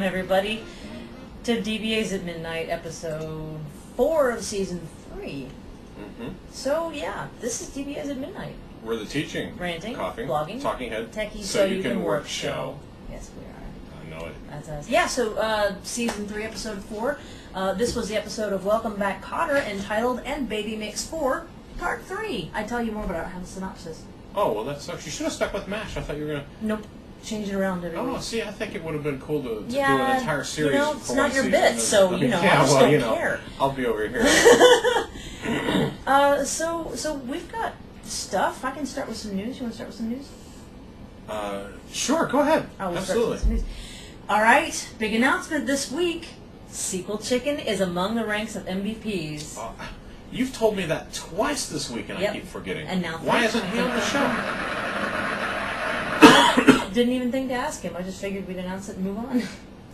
welcome everybody to DBA's at Midnight, episode 4 of season 3. So yeah, this is DBA's at Midnight. We're the teaching, ranting, coughing, blogging, talking head, techie, so you can work show. Yes, we are. I know it. That's us. Yeah, so season 3, episode 4. This was the episode of Welcome Back, Kotter, entitled "And Baby Mix 4, Part 3. I tell you more, but I don't have a synopsis. Oh, well, that sucks. You should have stuck with MASH. I thought you were going to... Nope. Change it around every week. Oh, see, I think it would have been cool to do an entire series. You know, it's for not one your season. bit, so, you know, I just don't care. I'll be over here. So we've got stuff. I can start with some news. You want to start with some news? Sure, go ahead. We'll Absolutely. Start with some news. All right, big announcement this week. SQL Chicken is among the ranks of MVPs. You've told me that twice this week, and I keep forgetting. And now why isn't he on the show? Didn't even think to ask him. I just figured we'd announce it and move on.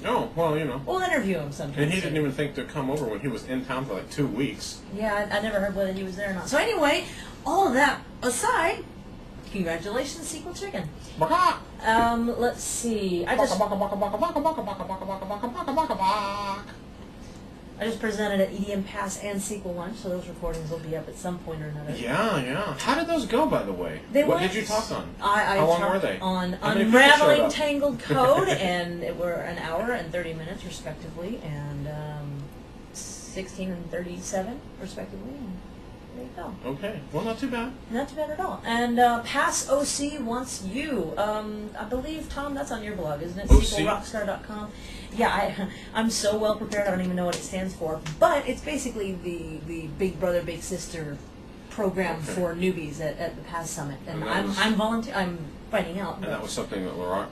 Oh, well, you know. We'll interview him sometime. And he didn't even think to come over when he was in town for like 2 weeks. Yeah, I never heard whether he was there or not. So anyway, all of that aside, congratulations, SQL Chicken. Let's see. I just presented at EDM Pass and SQL Lunch, so those recordings will be up at some point or another. Yeah. How did those go, by the way? What did you talk on? How long were they? On unraveling tangled code, and it were an hour and 30 minutes, respectively, and 16 and 37, respectively. And there you go. Okay. Well, not too bad. Not too bad at all. And Pass OC Wants You. I believe, Tom, that's on your blog, isn't it? SQLrockstar.com. Yeah, I'm so well prepared, I don't even know what it stands for. But it's basically the Big Brother, Big Sister program for newbies at the Pass Summit. And I'm finding out. And that was something that Laurent...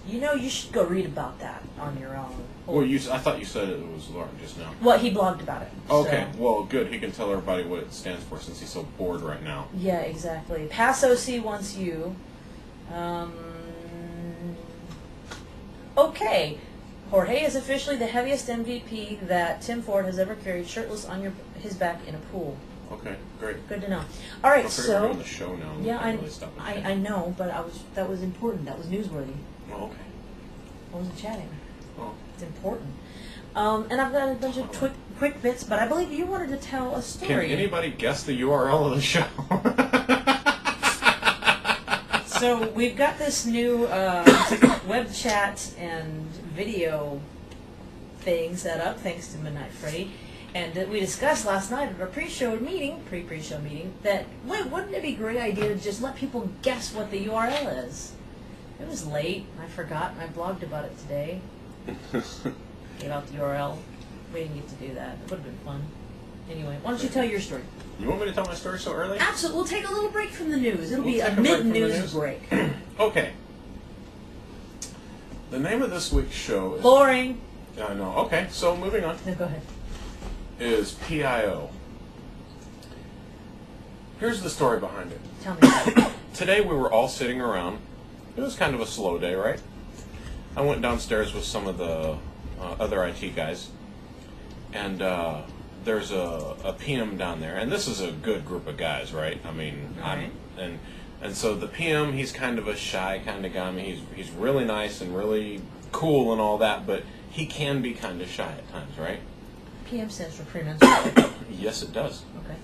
you should go read about that on your own. Well, I thought you said it was Laurent just now. Well, he blogged about it. Okay, well, good. He can tell everybody what it stands for since he's so bored right now. Yeah, exactly. Pass OC Wants You. Okay. Jorge is officially the heaviest MVP that Tim Ford has ever carried shirtless on his back in a pool. Okay, great. Good to know. All right, so we're on the show now. Yeah, I know, but that was important. That was newsworthy. Oh, okay. I wasn't chatting. Oh, it's important. And I've got a bunch of quick bits, but I believe you wanted to tell a story. Can anybody guess the URL of the show? So we've got this new web chat and video thing set up, thanks to Midnight Freddy. And we discussed last night at our pre-show meeting, that wouldn't it be a great idea to just let people guess what the URL is? It was late, and I forgot, and I blogged about it today. Gave out the URL. We didn't get to do that. It would have been fun. Anyway, why don't you tell your story? You want me to tell my story so early? Absolutely. We'll take a little break from the news. It'll be a mid-news break. Okay. The name of this week's show is... Boring. I know. Okay, so moving on. No, go ahead. Is P.I.O. Here's the story behind it. Tell me. Today we were all sitting around. It was kind of a slow day, right? I went downstairs with some of the other IT guys, and there's a PM down there, and this is a good group of guys, right? I mean, and so the PM, he's kind of a shy kind of guy. I mean, he's really nice and really cool and all that, but he can be kind of shy at times, right? PM stands for premenstrual. Yes, it does. Okay.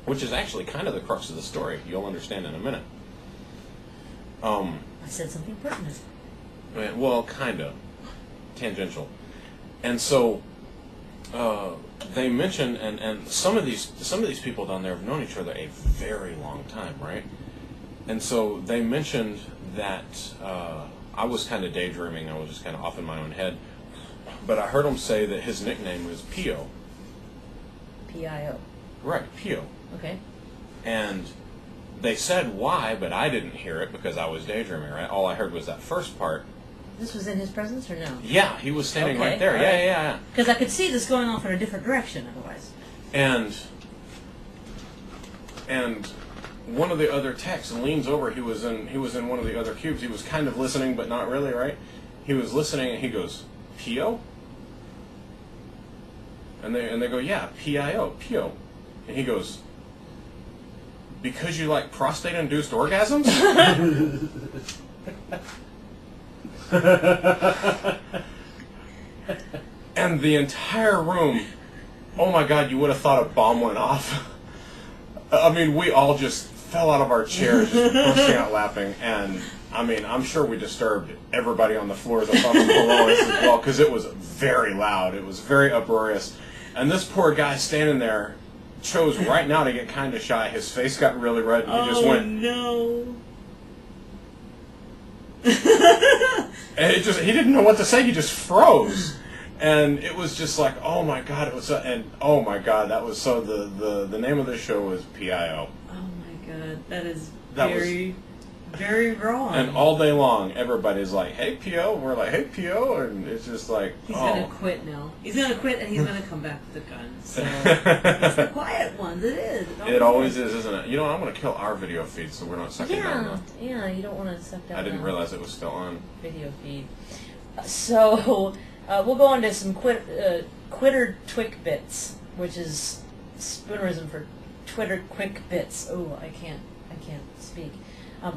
Which is actually kind of the crux of the story. You'll understand in a minute. I said something pertinent. Well, kind of. Tangential. And so they mentioned, and some of these people down there have known each other a very long time, right? And so they mentioned that I was kind of daydreaming. I was just kind of off in my own head. But I heard him say that his nickname was P.I.O. P.I.O. Right, P.I.O. Okay. And they said why, but I didn't hear it because I was daydreaming, right? All I heard was that first part. This was in his presence or no? Yeah, he was standing right there. Yeah. Because I could see this going off in a different direction otherwise. And one of the other techs leans over. He was in one of the other cubes. He was kind of listening, but not really, right? He was listening, and he goes, P.I.O.? And they go, yeah, P.I.O., P.I.O. And he goes, because you like prostate-induced orgasms? And the entire room, oh my God, you would have thought a bomb went off. I mean, we all just fell out of our chairs, just bursting out laughing. And I mean, I'm sure we disturbed everybody on the floors above and below us as well, because it was very loud. It was very uproarious. And this poor guy standing there chose right now to get kind of shy. His face got really red, and he just went, no. and he didn't know what to say. He just froze. And it was just like, oh my God, it was so, and oh my God, that was so, the name of the show was P.I.O. Oh my God, that is very wrong. And all day long, everybody's like, hey, P.O. We're like, hey, P.O. And it's just like, he's going to quit now. He's going to quit, and he's going to come back with a gun. So, it's the quiet ones. It is. It always is, isn't it? You know, I'm going to kill our video feed so we're not sucking down. Yeah, you don't want to suck down. I didn't realize it was still on. Video feed. So, we'll go on to some Quitter Twick Bits, which is spoonerism for Twitter Quick Bits. Oh, I can't speak.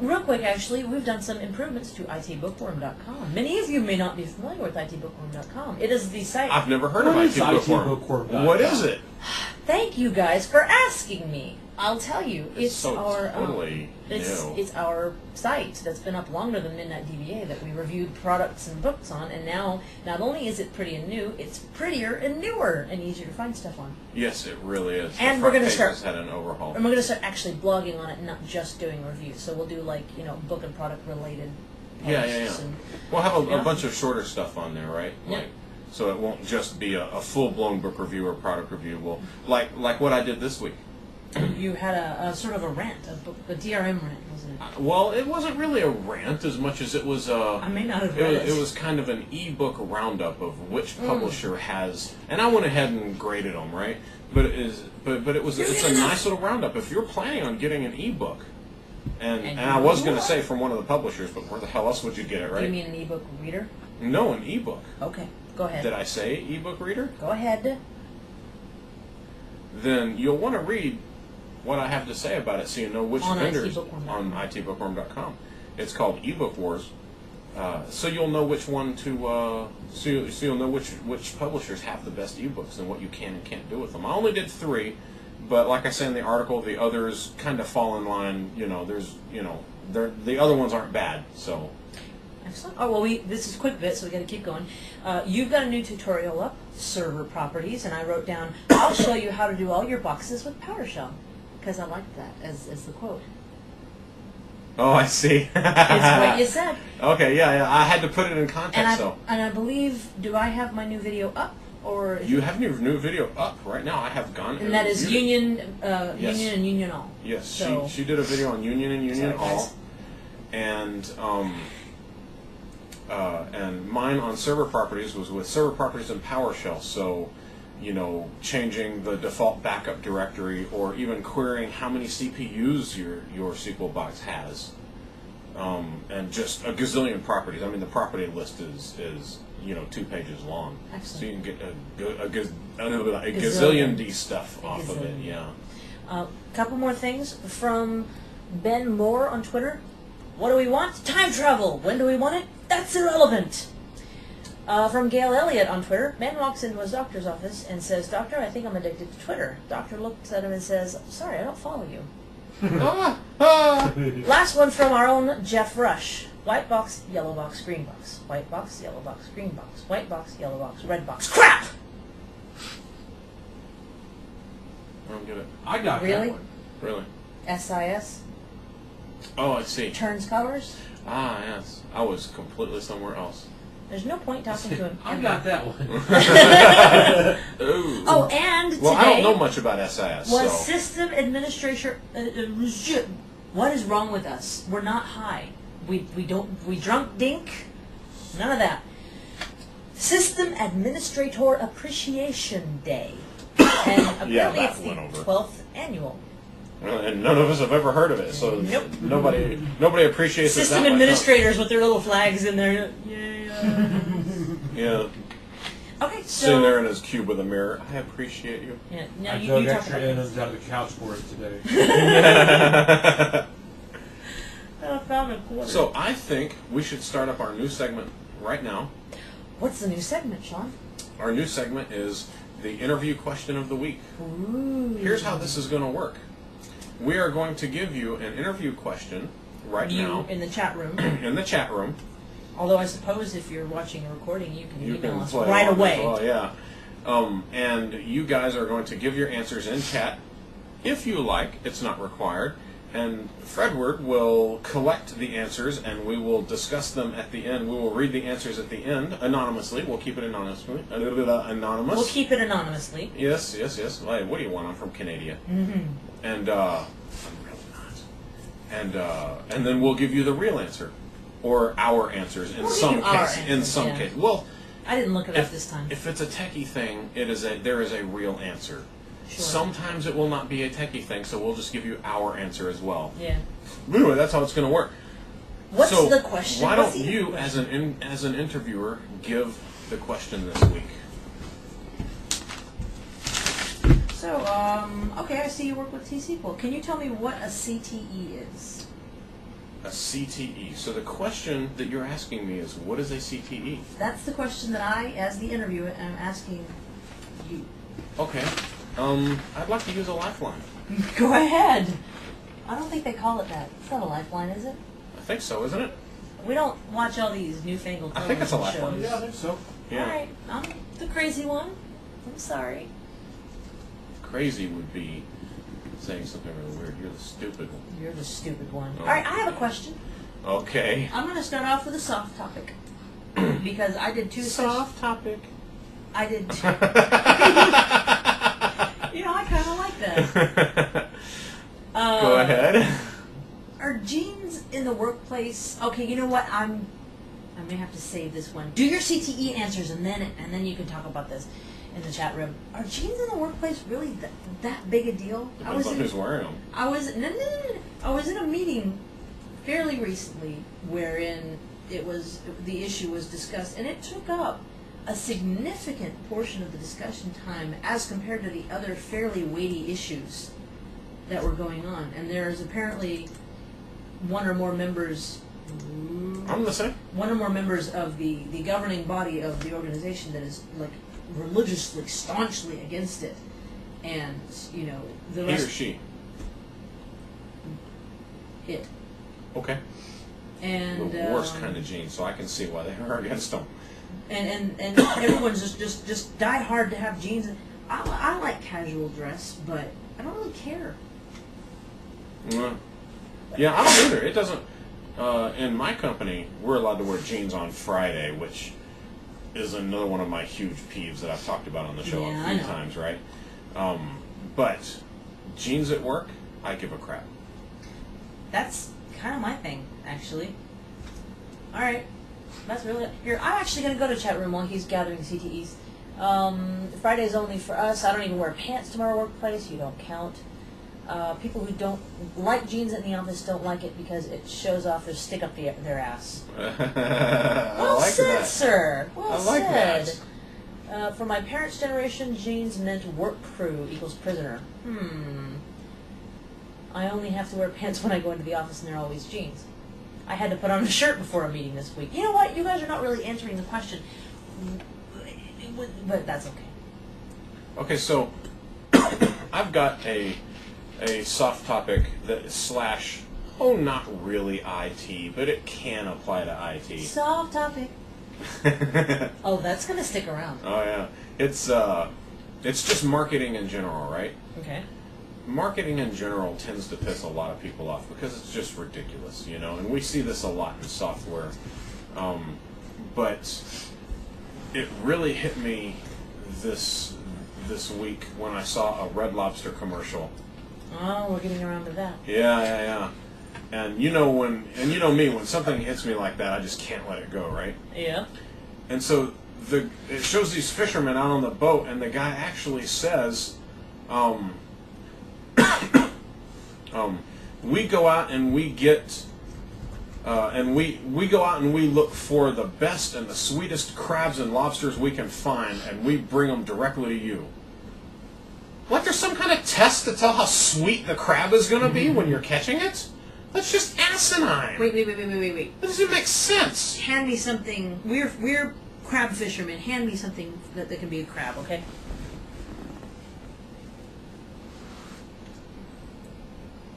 Real quick, actually, we've done some improvements to ITBookworm.com. Many of you may not be familiar with ITBookworm.com. It is the site. I've never heard of ITBookworm. What is it? Thank you guys for asking me. I'll tell you, it's so our totally new. It's our site that's been up longer than Midnight DBA that we reviewed products and books on, and now not only is it pretty and new, it's prettier and newer and easier to find stuff on. Yes, it really is. And we're going to start had an overhaul. And we're going to start actually blogging on it, not just doing reviews. So we'll do like book and product related. Yeah. And, we'll have a bunch of shorter stuff on there, right? Yeah. So it won't just be a full blown book review or product review. We'll like what I did this week. You had a sort of a rant, a DRM rant, wasn't it? Well, it wasn't really a rant as much as it was I may not have read it. It was kind of an ebook roundup of which publisher has, and I went ahead and graded them, right? But it's a nice little roundup if you're planning on getting an ebook. And I was going to say from one of the publishers, but where the hell else would you get it, right? You mean an ebook reader? No, an ebook. Okay, go ahead. Did I say ebook reader? Go ahead. Then you'll want to read what I have to say about it so you know which vendors on ITBookworm.com. It's called eBook Wars. So you'll know which one to so you'll know which publishers have the best ebooks and what you can and can't do with them. I only did 3, but like I say in the article, the others kind of fall in line. The other ones aren't bad. So excellent. Oh well, this is quick bit, so we got to keep going. You've got a new tutorial up, server properties, and I wrote down, I'll show you how to do all your boxes with PowerShell. Because I liked that as the quote. Oh, I see. It's what you said. Okay, yeah. I had to put it in context, And I believe, do I have my new video up? Or you have your new video up right now. I have gone. And that is Union, yes. Union and Union All. Yes, so, she did a video on Union and Union All. And mine on server properties was with server properties and PowerShell. So, changing the default backup directory or even querying how many CPUs your SQL box has. And just a gazillion properties. I mean, the property list is 2 pages long. Excellent. So you can get a gazillion D stuff off of it, yeah. Couple more things from Ben Moore on Twitter. What do we want? Time travel. When do we want it? That's irrelevant. From Gail Elliott on Twitter, man walks into his doctor's office and says, "Doctor, I think I'm addicted to Twitter." Doctor looks at him and says, "Sorry, I don't follow you." Last one from our own Jeff Rush. White box, yellow box, green box. White box, yellow box, green box. White box, yellow box, red box. Crap! I don't get it. I got Really? that one. Really? SIS? Oh, I see. Turns colors? Ah, yes. I was completely somewhere else. There's no point talking to him. I got that one. Ooh. Oh, and today... Well, I don't know much about SIS, was so... system administrator... what is wrong with us? We're not high. We drunk dink? None of that. System Administrator Appreciation Day. And apparently Yeah, that it's the went over. 12th annual. And none of us have ever heard of it, so Nope. nobody appreciates it System that much, administrators with their little flags in there. Yeah. Okay, so... Sitting there in his cube with a mirror. I appreciate you. Yeah, now I you dug talk extra about innards out of the couch for it today. £1.25. So I think we should start up our new segment right now. What's the new segment, Sean? Our new segment is the interview question of the week. Ooh. Here's how this is going to work. We are going to give you an interview question right now. In the chat room. In the chat room. Although I suppose if you're watching a recording, you can email us play right along away. as well, yeah. And you guys are going to give your answers in chat. If you like, it's not required. And Fredward will collect the answers, and we will discuss them at the end. We will read the answers at the end, anonymously. We'll keep it anonymously. Anonymous. We'll keep it anonymously. Yes. Hey, what do you want? I'm from Canada. Mm-hmm. And, I'm really not. And then we'll give you the real answer. Or our answers in some case. In some case. Well, I didn't look it up this time. If it's a techie thing, there is a real answer. Sure. Sometimes it will not be a techie thing, so we'll just give you our answer as well. Yeah. Anyway, that's how it's going to work. What's the question? Why don't you, as an interviewer, give the question this week? So, okay, I see you work with T-SQL. Can you tell me what a CTE is? A CTE. So the question that you're asking me is, what is a CTE? That's the question that I, as the interviewer, am asking you. Okay. I'd like to use a lifeline. Go ahead. I don't think they call it that. It's not a lifeline, is it? I think so, isn't it? We don't watch all these newfangled I think it's a television lifeline. shows. Yeah, I think so. Yeah. All right, I'm the crazy one. I'm sorry. Crazy would be saying something really weird. You're the stupid one. You're the stupid one. Oh. All right, I have a question. Okay. I'm going to start off with a soft topic because I did two. Soft topic. I did two. You know, I kind of like that. Go ahead. Are genes in the workplace? Okay, you know what? I may have to save this one. Do your CTE answers, and then you can talk about this in the chat room. Are genes in the workplace really that big a deal? Depends on who's wearing them. I was in a meeting fairly recently wherein the issue was discussed, and it took up a significant portion of the discussion time as compared to the other fairly weighty issues that were going on. And there's apparently one or more members. I'm listening. One or more members of the governing body of the organization that is like religiously, staunchly against it, and you know the rest. He or she. It. Okay. And the worst kind of genes, so I can see why they are against them. And everyone's just died hard to have jeans. I like casual dress, but I don't really care. Yeah, I don't either. It doesn't. In my company, we're allowed to wear jeans on Friday, which is another one of my huge peeves that I've talked about on the show a few times, right? But jeans at work, I give a crap. That's kind of my thing, actually. All right. That's really here. I'm actually going to go to chat room while he's gathering CTEs. Friday's only for us. I don't even wear pants to my workplace. You don't count. People who don't like jeans in the office don't like it because it shows off their stick up their ass. Well said, sir. Well said. For my parents' generation, jeans meant work crew equals prisoner. I only have to wear pants when I go into the office, and they're always jeans. I had to put on a shirt before a meeting this week. You know what? You guys are not really answering the question, but that's okay. Okay, so I've got a soft topic that / not really IT, but it can apply to IT. Soft topic. Oh, that's gonna stick around. Oh yeah, it's just marketing in general, right? Okay. Marketing in general tends to piss a lot of people off because it's just ridiculous, you know, and we see this a lot in software. But it really hit me this week when I saw a Red Lobster commercial. Oh, we're getting around to that. Yeah. And you know me, when something hits me like that, I just can't let it go, right? Yeah. And so it shows these fishermen out on the boat, and the guy actually says, we go out and we get, we go out and we look for the best and the sweetest crabs and lobsters we can find, and we bring them directly to you. Like there's some kind of test to tell how sweet the crab is going to be when you're catching it? That's just ass asinine. Wait. That doesn't make sense. Hand me something. We're crab fishermen. Hand me something that can be a crab, okay?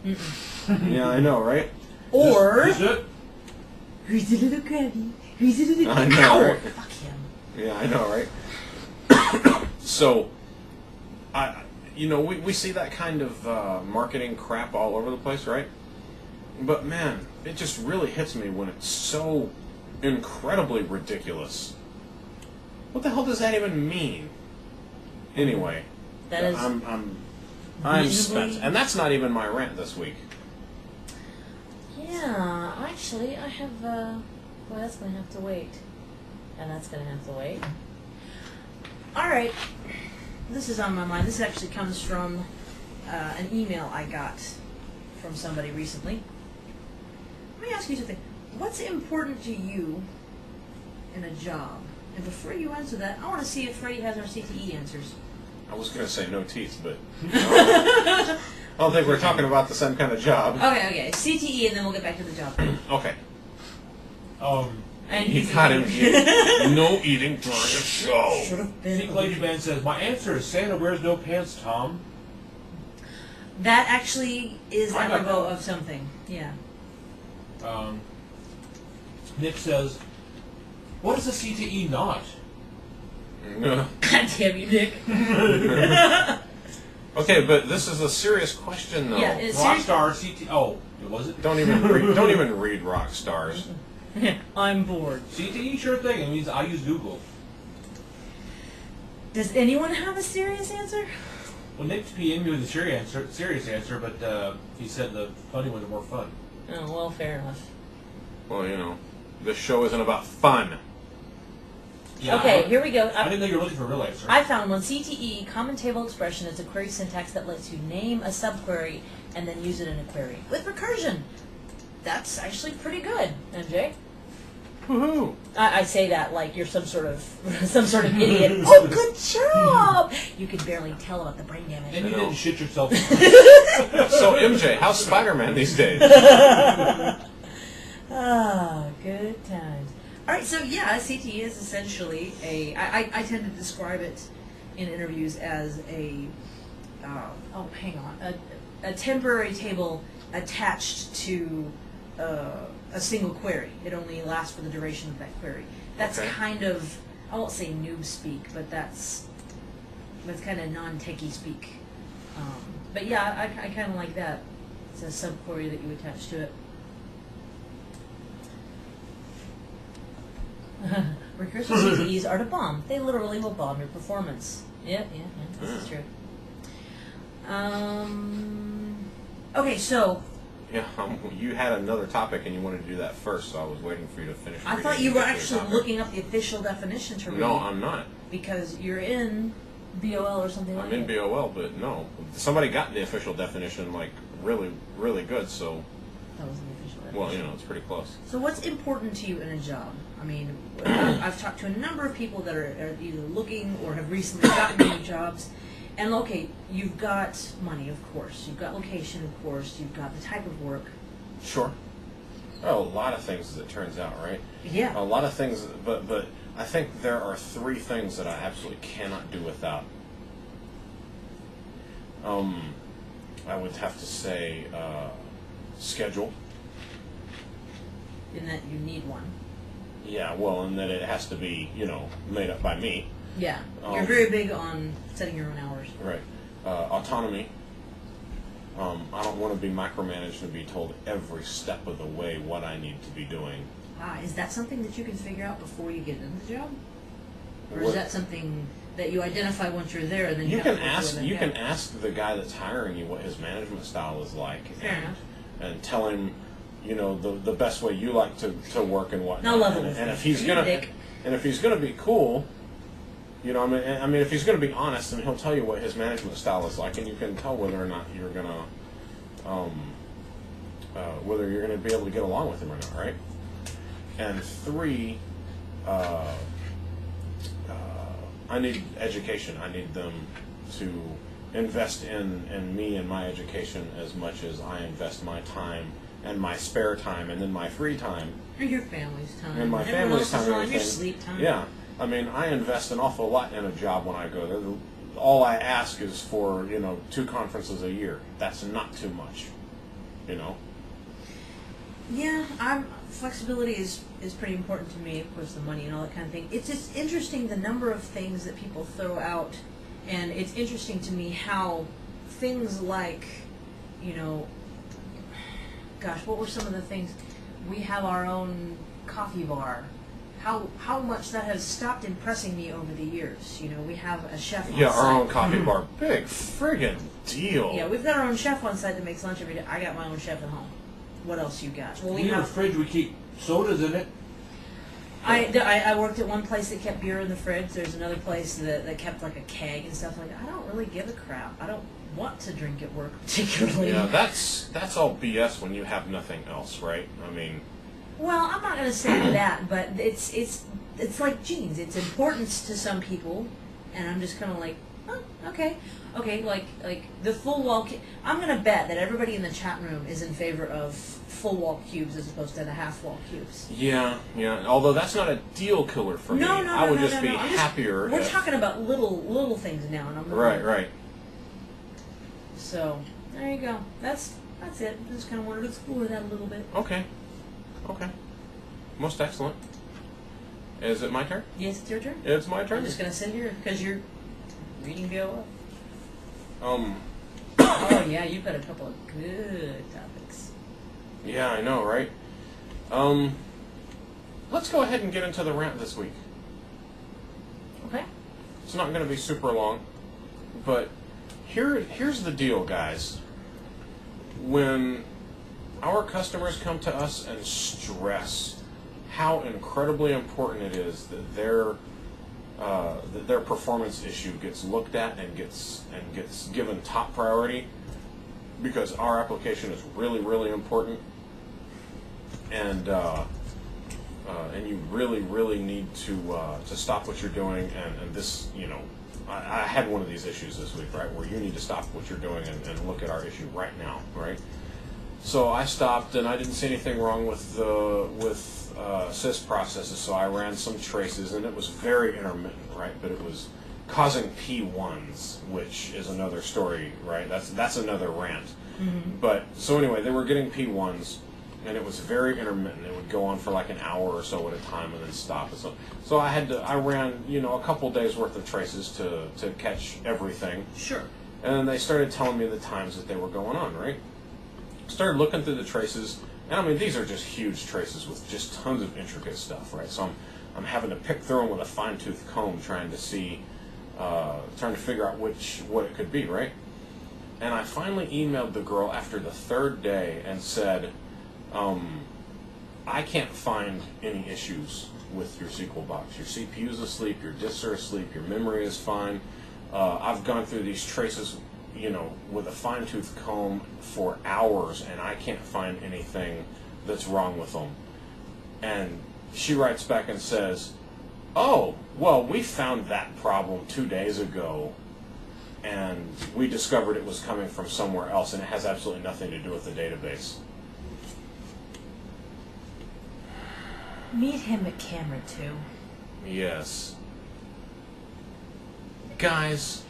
Yeah, I know, right? Or Is it? who's the little crabby? Who's the little I know, Ow! right? Fuck him. Yeah, I know, right? So, we see that kind of marketing crap all over the place, right? But man, it just really hits me when it's so incredibly ridiculous. What the hell does that even mean? Anyway, That is I'm spent, and that's not even my rant this week. Yeah, actually, I have. Well, that's gonna have to wait, and that's gonna have to wait. All right, this is on my mind. This actually comes from an email I got from somebody recently. Let me ask you something. What's important to you in a job? And before you answer that, I want to see if Freddie has our CTE answers. I was going to say no teeth, but I don't think we're talking about the same kind of job. Okay. CTE, and then we'll get back to the job. Okay. And He got him eating. No eating during the show. Should have been. Pink Lady Band says, my answer is Santa wears no pants, Tom. That actually is I got apropos that. of something. Yeah. Nick says, what is a CTE not? God damn you, Nick. Okay, but this is a serious question, though. Yeah, it's serious. Rockstar CTE. Oh, was it? Don't even read rock stars. I'm bored. CTE, sure thing. It means I use Google. Does anyone have a serious answer? Well, Nick PM'd me with a serious answer, but he said the funny ones are more fun. Oh, well, fair enough. Well, this show isn't about fun. Yeah, Okay, here we go. I didn't know you were looking for a real answer. I found one. CTE, common table expression, is a query syntax that lets you name a subquery and then use it in a query with recursion. That's actually pretty good, MJ. Woohoo! I say that like you're some sort of idiot. Oh, good job! You can barely tell about the brain damage. And you I know. didn't shit yourself. So, MJ, how's Spider-Man these days? Ah, good times. All right, so yeah, CTE is essentially I tend to describe it in interviews as a temporary table attached to a single query. It only lasts for the duration of that query. That's Okay. kind of, I won't say noob speak, but that's kind of non-techie speak. But yeah, I kind of like that. It's a subquery that you attach to it. Recursive CTEs are to bomb. They literally will bomb your performance. Yeah, this is true. Okay, so Yeah, you had another topic and you wanted to do that first, so I was waiting for you to finish. I reading thought you and were get to your actually topic. looking up the official definition to read. No, I'm not. Because you're in BOL or something like I'm that. in BOL, but no. Somebody got the official definition, like, really, really good, so, That wasn't the official definition. well, it's pretty close. So what's important to you in a job? I mean, I've talked to a number of people that are either looking or have recently gotten new jobs. And okay, you've got money, of course. You've got location, of course. You've got the type of work. Sure. Well, a lot of things, as it turns out, right? Yeah. A lot of things, but I think there are 3 things that I absolutely cannot do without. I would have to say schedule. In that you need one. Yeah, well, and that it has to be, made up by me. Yeah. You're very big on setting your own hours. Right. Autonomy. I don't want to be micromanaged and be told every step of the way what I need to be doing. Is that something that you can figure out before you get into the job? Or What- is that something that you identify once you're there and then you You have can to go ask. through it You and can ask the guy that's hiring you what his management style is like, Fair enough. and tell him, the best way you like to work and whatnot. No level. And if he's You're a gonna, dick. and if he's gonna be cool, I mean, if he's gonna be honest, then he'll tell you what his management style is like, and you can tell whether or not you're gonna, whether you're gonna be able to get along with him or not, right? And 3. I need education. I need them to invest in me and my education as much as I invest my time and my spare time, and then my free time. Or your family's time. And my Everyone family's time else's and on your everything. sleep time. Yeah. I mean, I invest an awful lot in a job when I go there. All I ask is for, 2 conferences a year. That's not too much, Yeah, flexibility is pretty important to me. Of course, the money and all that kind of thing. It's just interesting the number of things that people throw out, and it's interesting to me how things like, gosh, what were some of the things? We have our own coffee bar. How much that has stopped impressing me over the years. We have a chef on Yeah, site. our own coffee bar. Big friggin' deal. Yeah, we've got our own chef on site that makes lunch every day. I got my own chef at home. What else you got? Well, We have a fridge. We keep sodas in it. I worked at one place that kept beer in the fridge. There's another place that kept like a keg and stuff like that. I don't really give a crap. I don't want to drink at work particularly. Yeah, that's all BS when you have nothing else, right? I mean... Well, I'm not going to say that, but it's like jeans. It's important to some people, and I'm just kind of like, oh, okay, like the full wall. I'm going to bet that everybody in the chat room is in favor of full wall cubes as opposed to the half wall cubes. Yeah. Although that's not a deal killer for me. I would just be happier. We're talking about little things now, and I'm right. So there you go. That's it. I just kind of wanted to explore that a little bit. Okay. Most excellent. Is it my turn? Yes, it's your turn. It's my turn. I'm just gonna sit here because you're reading BOF. Oh yeah, you've got a couple of good topics. Yeah, I know, right? Let's go ahead and get into the rant this week. Okay. It's not going to be super long, but here's the deal, guys. When our customers come to us and stress how incredibly important it is that their performance issue gets looked at and gets given top priority, because our application is really, really important, and you really, really need to stop what you're doing, and this, I had one of these issues this week, right, where you need to stop what you're doing and look at our issue right now, right? So I stopped, and I didn't see anything wrong with sys processes, so I ran some traces, and it was very intermittent, right? But it was causing P1s, which is another story, right? That's another rant. Mm-hmm. But so anyway, they were getting P1s, and it was very intermittent. It would go on for like an hour or so at a time, and then stop. And so I ran a couple days worth of traces to catch everything. Sure. And then they started telling me the times that they were going on, right? Started looking through the traces, and I mean, these are just huge traces with just tons of intricate stuff, right? So I'm having to pick through them with a fine-tooth comb, trying to figure out what it could be, right? And I finally emailed the girl after the 3rd day and said, I can't find any issues with your SQL box. Your CPU's asleep, your disks are asleep, your memory is fine. I've gone through these traces with a fine-tooth comb for hours, and I can't find anything that's wrong with them. And she writes back and says, oh, well, we found that problem 2 days ago, and we discovered it was coming from somewhere else, and it has absolutely nothing to do with the database. Meet him at camera 2. Yes. Guys,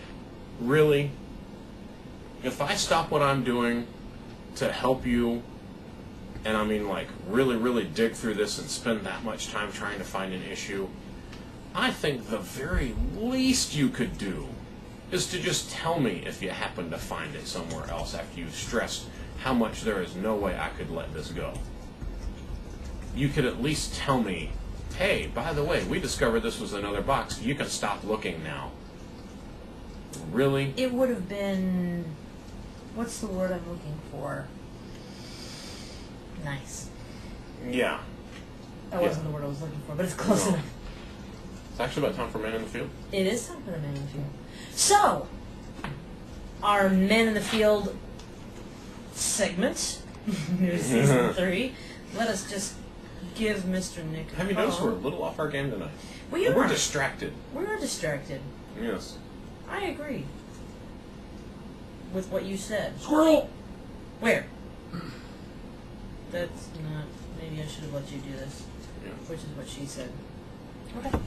really? If I stop what I'm doing to help you, and I mean like really, really dig through this and spend that much time trying to find an issue, I think the very least you could do is to just tell me if you happen to find it somewhere else after you've stressed how much there is no way I could let this go. You could at least tell me, hey, by the way, we discovered this was another box. You can stop looking now. Really? It would have been, what's the word I'm looking for? Nice. Yeah. That wasn't the word I was looking for, but it's close enough. It's actually about time for Men in the Field. It is time for the Man in the Field. So, our Man in the Field segment, season 3, let us just give Mr. Nick a Have you call. noticed we're a little off our game tonight? We're distracted. We are distracted. Yes. I agree with what you said. Squirrel! Where? That's not. Maybe I should have let you do this. Yeah. Which is what she said. Okay.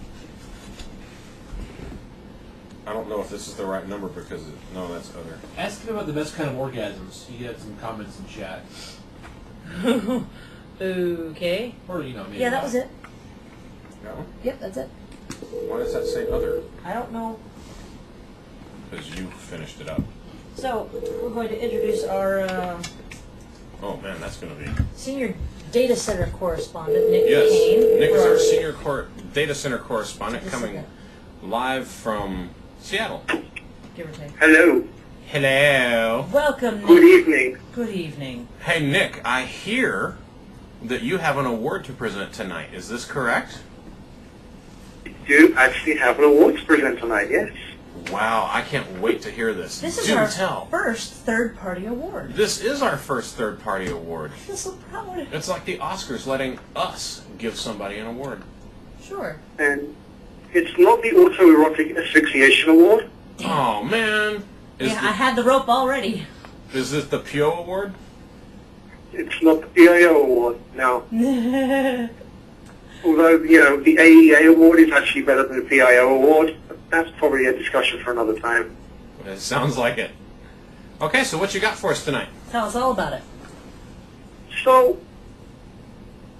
I don't know if this is the right number because no, that's other. Ask him about the best kind of orgasms. He had some comments in chat. Okay. Or, you know, maybe Yeah, that not. was it. No. Yep, that's it. Why does that say other? I don't know. Because you finished it up. So, we're going to introduce our Oh man, that's going to be. senior data center correspondent, Nick Yes, Kane. Nick is for our senior data center correspondent Just a coming second. live from Seattle. Give or take. Hello. Hello. Welcome, Nick. Good evening. Good evening. Hey Nick, I hear that you have an award to present tonight. Is this correct? Do actually have an award to present tonight, yes. Wow, I can't wait to hear this. This is Do our tell. first third-party award. This is our first third-party award. I feel so proud. It's like the Oscars letting us give somebody an award. Sure. And it's not the Autoerotic Asphyxiation Award. Oh man, I had the rope already. is this the P.I.O award? It's not the P.I.O. award, no. Although, you know, the AEA award is actually better than the P.I.O. award. But that's probably a discussion for another time. It sounds like it. Okay, so what you got for us tonight? Tell us all about it. So,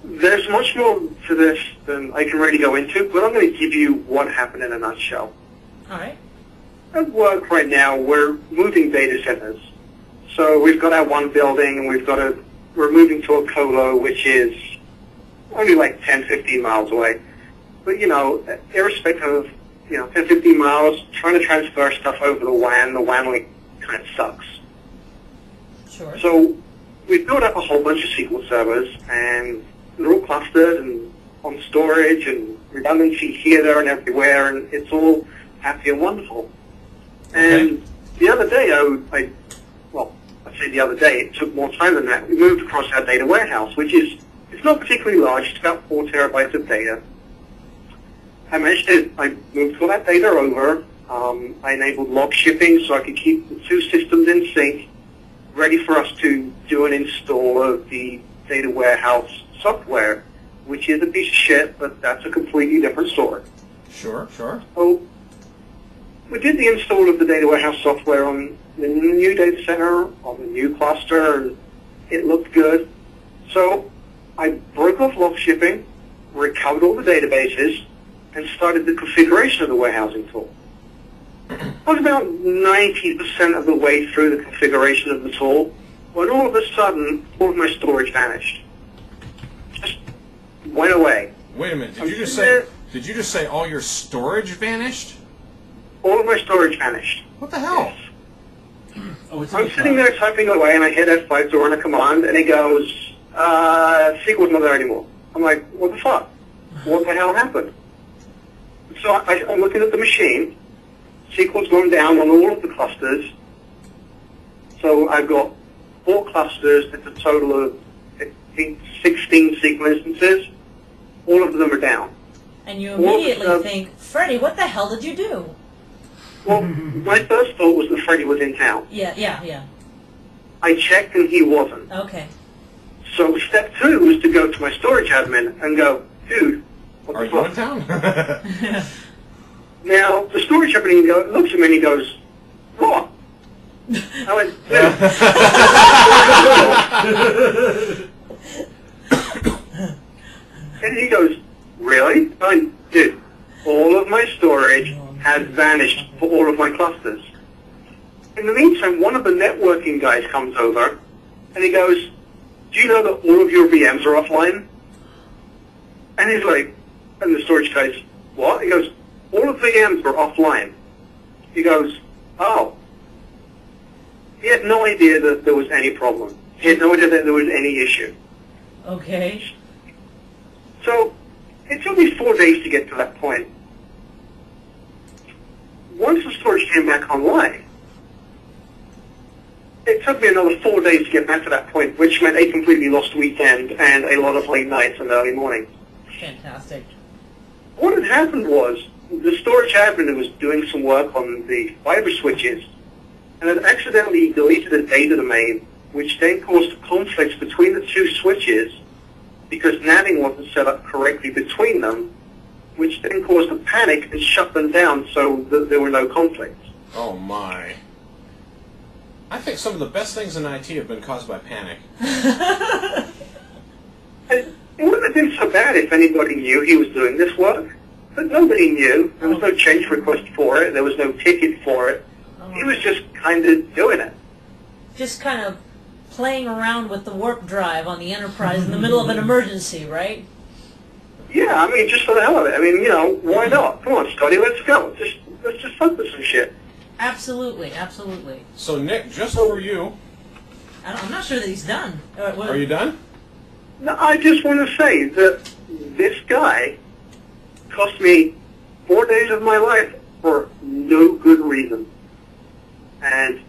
there's much more to this than I can really go into, but I'm going to give you what happened in a nutshell. All right. At work right now, we're moving data centers. So we've got our one building, and we're moving to a colo, which is only like 10, 15 miles away. But, you know, irrespective of, 10, 15 miles, trying to transfer stuff over the WAN like kind of sucks. Sure. So we've built up a whole bunch of SQL servers, and they're all clustered and on storage and redundancy here, there, and everywhere, and it's all happy and wonderful. And the other day, I say the other day, it took more time than that. We moved across our data warehouse, which is, it's not particularly large. It's about 4 terabytes of data. I moved all that data over. I enabled log shipping so I could keep the two systems in sync, ready for us to do an install of the data warehouse software, which is a piece of shit, but that's a completely different story. Sure. So we did the install of the data warehouse software on the new data center, on the new cluster, and it looked good. So I broke off log shipping, recovered all the databases, and started the configuration of the warehousing tool. I was about 90% of the way through the configuration of the tool when all of a sudden, all of my storage vanished. Just went away. Wait a minute. Did you just say all your storage vanished? All of my storage vanished. What the hell? Oh, it's in I'm the sitting cloud. there typing away, and I hit F5 to run a command, and it goes, SQL's not there anymore. I'm like, what the fuck? What the hell happened? So I'm looking at the machine. SQL's gone down on all of the clusters. So I've got 4 clusters. It's a total of 16 SQL instances. All of them are down. And you immediately think, Freddie, what the hell did you do? Well, my first thought was that Freddie was in town. Yeah. I checked, and he wasn't. Okay. So step 2 was to go to my storage admin and go, dude, what Are the you fuck? in town? Now, the storage admin looks at me and he goes, what? I went, dude. And he goes, really? I went, dude, all of my storage has vanished for all of my clusters. In the meantime, one of the networking guys comes over and he goes, do you know that all of your VMs are offline? And he's like, and the storage guy's, what? He goes, all of the VMs are offline. He goes, oh. He had no idea that there was any problem. He had no idea that there was any issue. Okay. So it took me 4 days to get to that point. Once the storage came back online, it took me another 4 days to get back to that point, which meant a completely lost weekend and a lot of late nights and early mornings. Fantastic. What had happened was the storage admin was doing some work on the fiber switches and had accidentally deleted a data domain which then caused conflicts between the two switches because NANDing wasn't set up correctly between them, which then caused a panic and shut them down so that there were no conflicts. Oh my. I think some of the best things in IT have been caused by panic. It wouldn't have been so bad if anybody knew he was doing this work, but nobody knew. There was no change request for it. There was no ticket for it. He was just kind of doing it. Just kind of playing around with the warp drive on the Enterprise in the middle of an emergency, right? Yeah, I mean, just for the hell of it. I mean, you know, why not? Come on, Scotty, let's go. Let's just focus some shit. Absolutely, absolutely. So, Nick, just for you... I'm not sure that he's done. Are you done? No, I just want to say that this guy cost me 4 days of my life for no good reason. And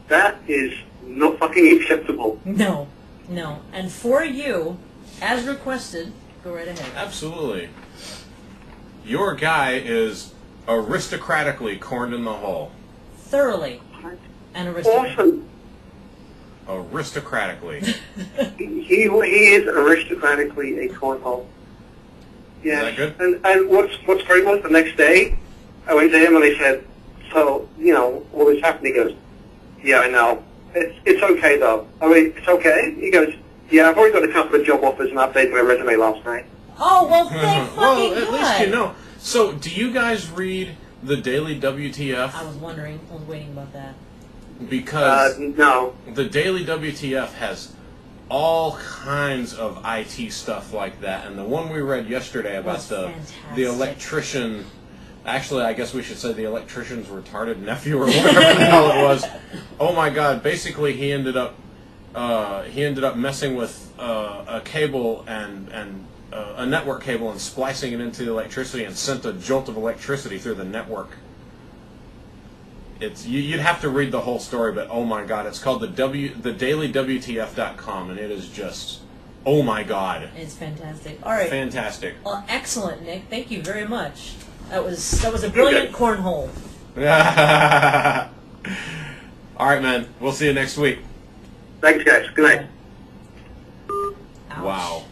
that is not fucking acceptable. No, no. And for you, as requested, go right ahead. Absolutely. Your guy is aristocratically corned in the hole. Thoroughly. And aristocratic. Awesome. Aristocratically. He is aristocratically a cornhole. Yeah. Is that good? And what's great was the next day, I went to him and I said, so, you know, all this happened. He goes, yeah, I know. It's okay, though. I mean, it's okay? He goes, yeah, I've already got a couple of job offers and updated my resume last night. Oh, well, thank fucking well, at God. least you know. So, do you guys read the Daily WTF? I was waiting about that. Because no. the Daily WTF has all kinds of IT stuff like that, and the one we read yesterday about the electrician. Actually, I guess we should say the electrician's retarded nephew or whatever the hell it was. Oh my God! Basically, he ended up messing with a cable and a network cable and splicing it into the electricity and sent a jolt of electricity through the network. You'd have to read the whole story, but oh my God, it's called the dailywtf.com, and it is just, oh my God. It's fantastic. All right. Fantastic. Well, excellent, Nick. Thank you very much. That was a brilliant cornhole. All right, man. We'll see you next week. Thanks, guys. Good night. Ouch. Wow.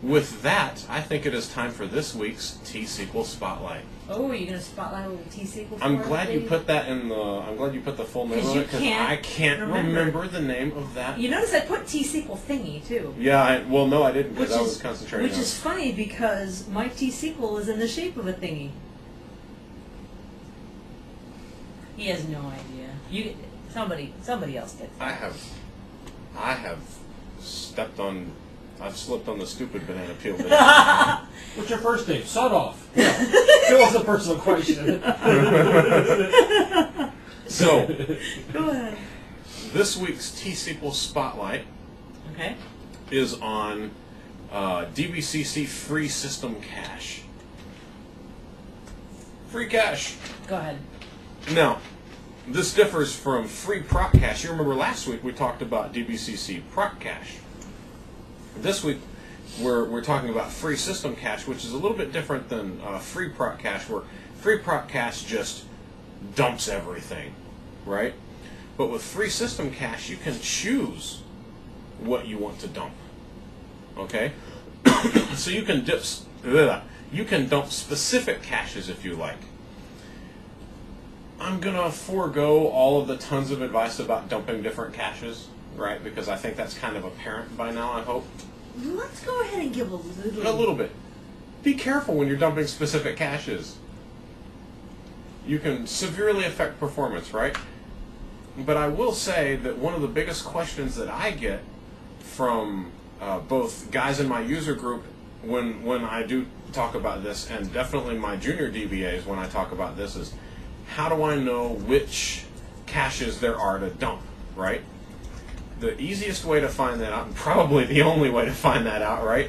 With that, I think it is time for this week's T-SQL Spotlight. Oh, you're gonna spotlight a little T-SQL? I'm glad you put that in the. I'm glad you put the full name on it because I can't remember the name of that. You notice I put T-SQL thingy too. Yeah, well, no, I didn't because I was concentrating. Which is funny because my T-SQL is in the shape of a thingy. He has no idea. Somebody else gets it. I have stepped on. I've slipped on the stupid banana peel. What's your first name? Sawed off. Yeah. It was a personal question. So, go ahead. This week's T-SQL Spotlight is on DBCC Free System Cache. Free cache. Go ahead. Now, this differs from free proc cache. You remember last week we talked about DBCC proc cache. This week we're talking about free system cache, which is a little bit different than free proc cache, where free proc cache just dumps everything, right? But with free system cache, you can choose what you want to dump. Okay, so you can dump specific caches if you like. I'm gonna forego all of the tons of advice about dumping different caches, right? Because I think that's kind of apparent by now, I hope. Let's go ahead and give a little bit. Be careful when you're dumping specific caches. You can severely affect performance, right? But I will say that one of the biggest questions that I get from both guys in my user group when I do talk about this, and definitely my junior DBAs when I talk about this, is how do I know which caches there are to dump, right? The easiest way to find that out, and probably the only way to find that out, right,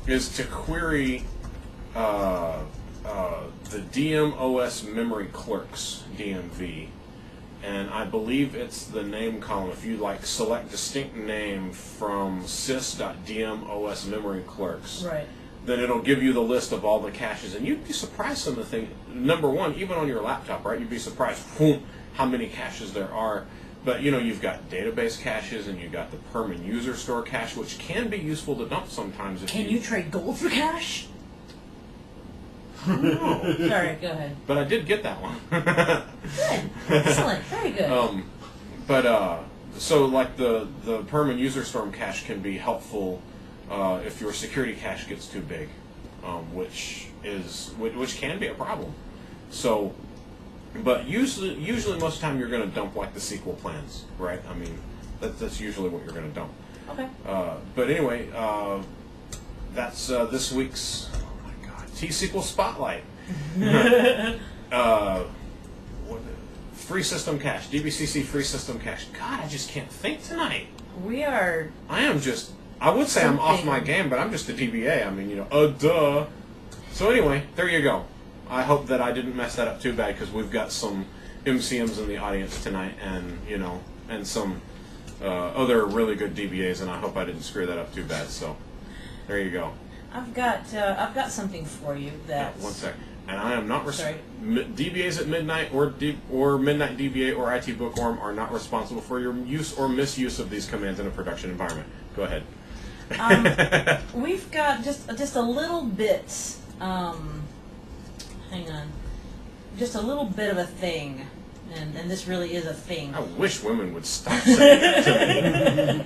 is to query the DMOS memory clerks, DMV. And I believe it's the name column. If you select distinct name from sys.dmos memory clerks, right, then it'll give you the list of all the caches. And you'd be surprised some of the things. Number one, even on your laptop, right, you'd be surprised how many caches there are But, you know, you've got database caches and you've got the permanent user store cache, which can be useful to dump sometimes. If Can you trade gold for cash? No. Sorry, go ahead. But I did get that one. Good. Excellent. Very good. So like the permanent user storm cache can be helpful if your security cache gets too big, which can be a problem. So, but usually most of the time you're going to dump like the SQL plans, right? I mean, that's usually what you're going to dump. Okay. But anyway, that's this week's T-SQL Spotlight. Free system cache, DBCC free system cache. God, I just can't think tonight. We are. I would say I'm off my game, but I'm just a DBA. I mean, you know, duh. So anyway, there you go. I hope that I didn't mess that up too bad, because we've got some MCMs in the audience tonight, and you know, and some other really good DBAs, and I hope I didn't screw that up too bad. So there you go. I've got something for you that. One sec. And I am not Sorry. DBAs at midnight or midnight DBA or ITBookworm are not responsible for your use or misuse of these commands in a production environment. Go ahead. We've got just a little bit. Hang on. Just a little bit of a thing, and this really is a thing. I wish women would stop saying that to me.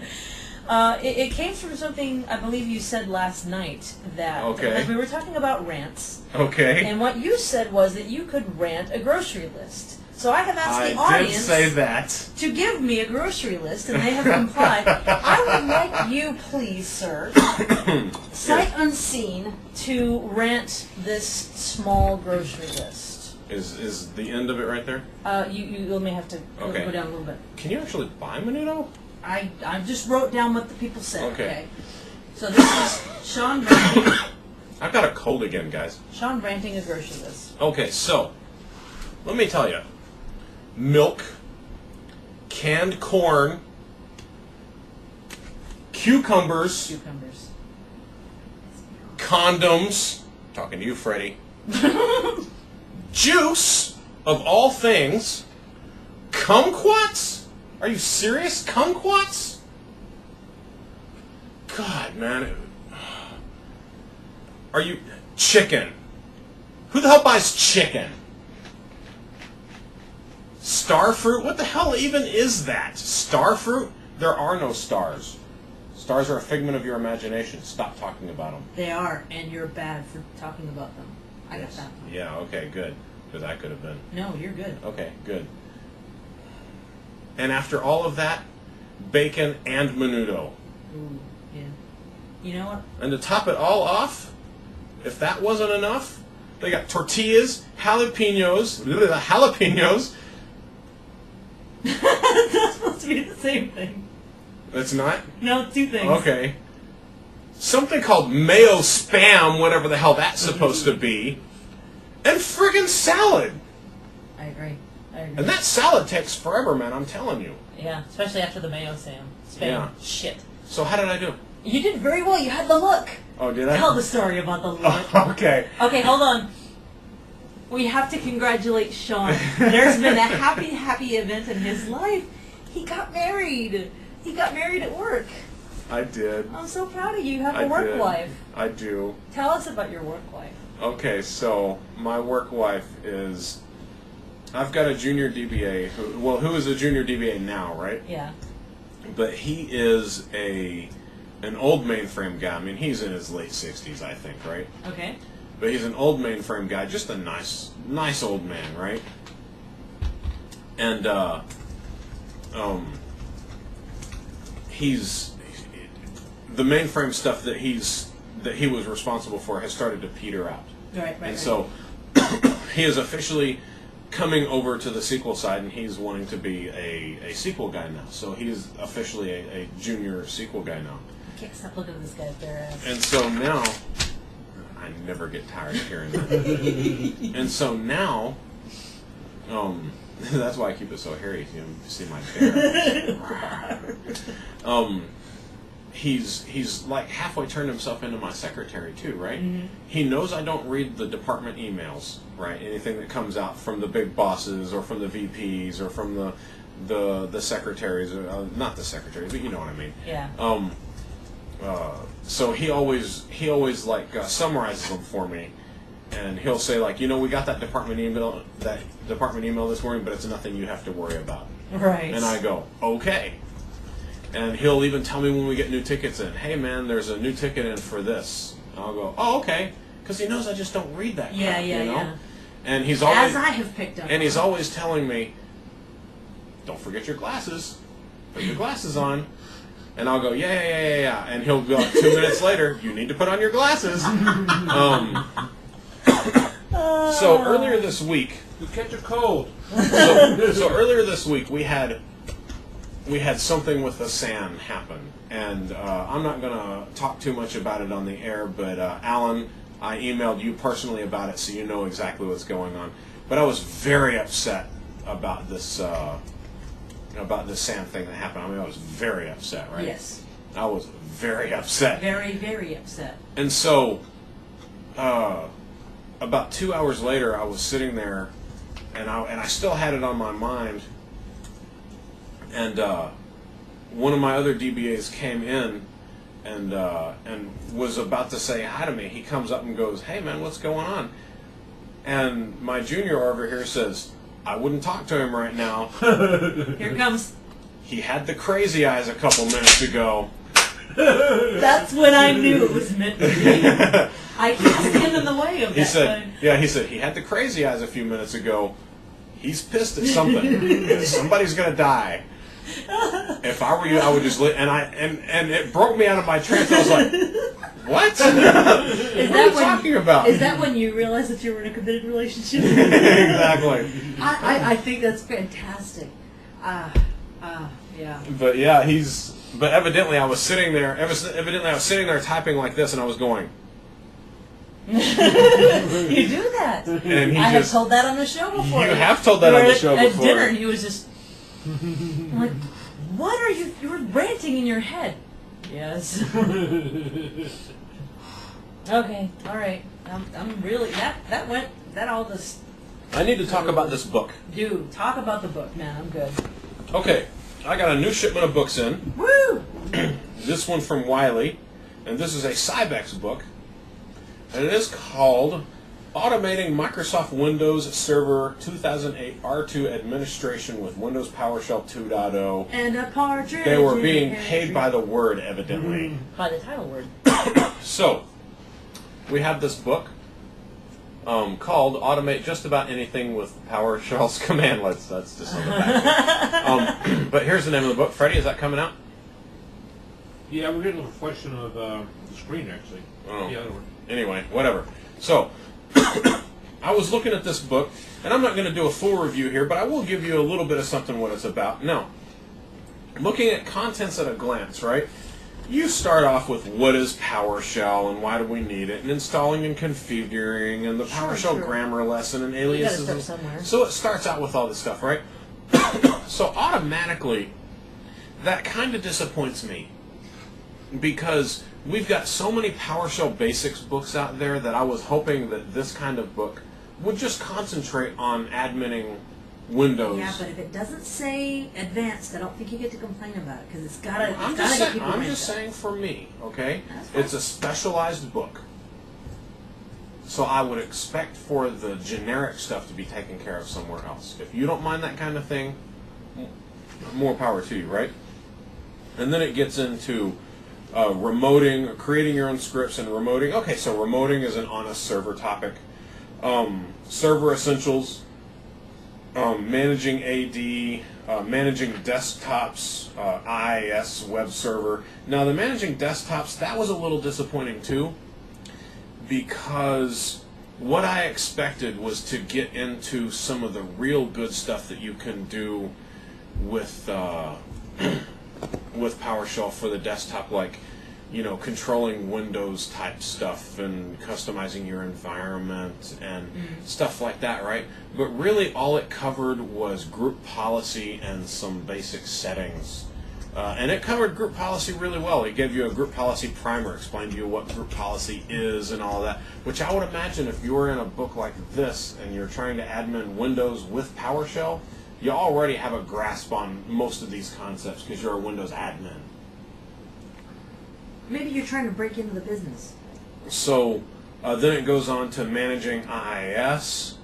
It came from something I believe you said last night that Okay. we were talking about rants. Okay. And what you said was that you could rant a grocery list. So I have asked the I did audience say that. to give me a grocery list, and they have complied. I would like you, please, sir, sight unseen, to rant this small grocery list. Is the end of it right there? You may have to go down a little bit. Can you actually buy Menudo? I just wrote down what the people said. Okay. So this is Sean ranting. I've got a cold again, guys. Sean ranting a grocery list. Okay, so let me tell you. Milk, canned corn, cucumbers, condoms, talking to you, Freddie, juice, of all things, kumquats? Are you serious? Kumquats? God, man. Are you... Chicken. Who the hell buys chicken? Starfruit? What the hell even is that? Starfruit? There are no stars. Stars are a figment of your imagination. Stop talking about them. They are, and you're bad for talking about them. I got that. Yeah, okay, good. Because I could have been. No, you're good. Okay, good. And after all of that, bacon and Menudo. Ooh, yeah. You know what? And to top it all off, if that wasn't enough, they got tortillas, jalapenos. That's supposed to be the same thing. It's not? No, it's two things. Okay. Something called mayo spam, whatever the hell that's supposed to be. And friggin' salad. I agree. And that salad takes forever, man, I'm telling you. Yeah, especially after the mayo spam. Yeah. Shit. So how did I do? You did very well. You had the look. Oh, did I? Tell the story about the look. Okay. Okay, hold on. We have to congratulate Sean. There's been a happy event in his life. He got married. He got married at work. I did. I'm so proud of you. You have a work wife. I do. Tell us about your work wife. Okay, so my work wife is... I've got a junior DBA who is a junior DBA now, right? Yeah. But he is an old mainframe guy. I mean, he's in his late 60s, I think, right? Okay. But he's an old mainframe guy, just a nice old man, right? And he's the mainframe stuff that he was responsible for has started to peter out. Right. And so he is officially coming over to the SQL side, and he's wanting to be a SQL guy now. So he's officially a junior SQL guy now. I can't stop looking at this guy's bare ass. And so now, I never get tired of hearing that. And so now, that's why I keep it so hairy. You see my bear. He's like halfway turned himself into my secretary too, right? Mm-hmm. He knows I don't read the department emails, right? Anything that comes out from the big bosses or from the VPs or from the the secretaries, not the secretaries, but you know what I mean. Yeah. So he always like summarizes them for me, and he'll say like, you know, we got that department email this morning, but it's nothing you have to worry about. Right. And I go, okay. And he'll even tell me when we get new tickets in, hey man, there's a new ticket in for this. And I'll go, oh okay, because he knows I just don't read that. Yeah, crap, yeah, you know? yeah. And he's always, as I have picked up. and he's on. always telling me, don't forget your glasses. Put your glasses on. And I'll go, yeah. And he'll go, 2 minutes later, you need to put on your glasses. So earlier this week, You catch a cold. so earlier this week we had something with the SAN happen, and I'm not going to talk too much about it on the air, but Alan, I emailed you personally about it, so you know exactly what's going on. But I was very upset about this SAN thing that happened. I mean, I was very upset, right? Yes. I was very upset. Very, very upset. And so, about 2 hours later, I was sitting there, and I still had it on my mind. And one of my other DBAs came in, and was about to say hi to me. He comes up and goes, "Hey man, what's going on?" And my junior over here says, "I wouldn't talk to him right now. Here comes. He had the crazy eyes a couple minutes ago." That's when I knew it was meant to be. I can't stand in the way of that. He said, he said he had the crazy eyes a few minutes ago. He's pissed at something. Somebody's gonna die. If I were you, I would just and it broke me out of my trance. I was like, "What? What are you talking about?" Is that when you realized that you were in a committed relationship? Exactly. I think that's fantastic. Yeah. But yeah, But evidently, I was sitting there. Evidently, I was sitting there typing like this, and I was going. You do that. And he I have told that on the show before. You have told that on the show before. At dinner, he was just like, "What are you? You were ranting in your head." Yes. Okay. All right. I'm really that all this. I need to talk about this book. Dude, talk about the book, man. I'm good. Okay, I got a new shipment of books in. Woo! This one from Wiley, and this is a Cybex book, and it is called Automating Microsoft Windows Server 2008 R2 Administration with Windows PowerShell 2.0. And a partridge. They were being paid by the word, evidently. By the title word. So, we have this book called Automate Just About Anything with PowerShell's Commandlets. That's just on the back. But here's the name of the book. Freddie, is that coming out? Yeah, we're getting a reflection of the screen, actually. Oh. The other one. Anyway, whatever. So, I was looking at this book, and I'm not going to do a full review here, but I will give you a little bit of something what it's about. Now, looking at contents at a glance, right? You start off with what is PowerShell and why do we need it, and installing and configuring, and the PowerShell grammar lesson and aliases. You gotta start somewhere. So it starts out with all this stuff, right? So automatically, that kind of disappoints me because we've got so many PowerShell basics books out there that I was hoping that this kind of book would just concentrate on adminning Windows. Yeah, but if it doesn't say advanced, I don't think you get to complain about it because it's gotta. I'm just saying for me, okay? It's a specialized book. So I would expect for the generic stuff to be taken care of somewhere else. If you don't mind that kind of thing, more power to you, right? And then it gets into remoting, creating your own scripts and remoting. Okay, so remoting is an honest server topic. Server essentials. Managing AD, managing desktops, IIS web server. Now the managing desktops, that was a little disappointing too, because what I expected was to get into some of the real good stuff that you can do with with PowerShell for the desktop, like, you know, controlling Windows type stuff and customizing your environment and stuff like that, right? But really all it covered was group policy and some basic settings. And it covered group policy really well. It gave you a group policy primer, explained to you what group policy is and all that, which I would imagine if you were in a book like this and you're trying to admin Windows with PowerShell, you already have a grasp on most of these concepts because you're a Windows admin. Maybe you're trying to break into the business. So then it goes on to managing IIS